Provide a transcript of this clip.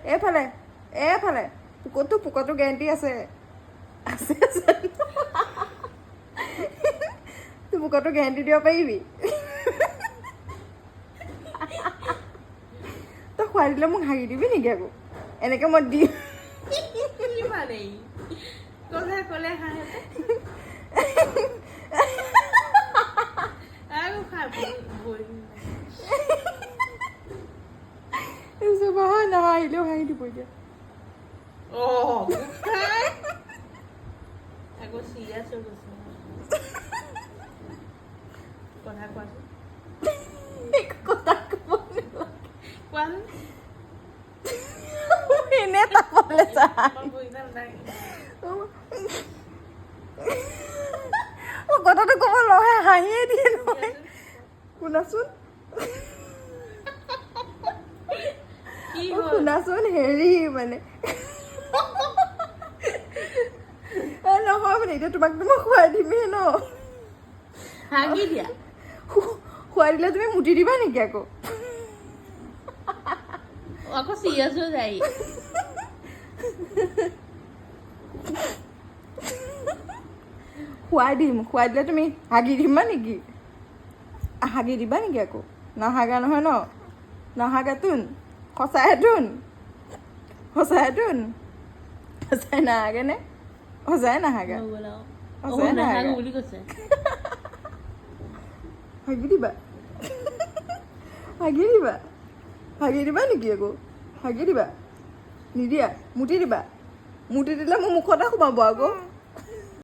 এইফালে এইফালে পোকটো গেৰেণ্টি আছে আছে তোৰ পোকটো গেৰেণ্টি দিব পাৰিবি তই খুৱাই দিলে মোক হাগি দিবি নেকি আকৌ এনেকৈ মই দিম ক'লে হাঁহে আৰু খাব নাহাহিলেও হাঁহি দিব এতিয়া আকৌ চিৰিয়াছ হৈ গৈছে কথা কোৱাচোন কথা ক'ব কোৱাচোন এনে তাপলে চা কথাটো ক'ব নহয় হাঁহিয়ে দিয়ে নহয় শুনাচোন শুনাচোন হেৰি মানে নহয় মানে এতিয়া তোমাকতো মই খুৱাই দিমেই ন হাগি দিয়া খুৱাই দিলে তুমি মুতি দিবা নেকি আকৌ আকৌ চিৰিয়াছ হৈ যায় খুৱাই দিলে তুমি হাগি দিবা নেকি আকৌ নাহাগা নহয় ন নাহাগাতোন সঁচাইতোন সঁচাই নাহাগে নে সঁচাই নাহাগা সঁচাই নাহাগা বুলি কৈছে হাগি দিবা নেকি আকৌ হাগি দিবা নিদিয়া মুতি দিবা মুতি দিলে মোৰ মুখতে সোমাব আকৌ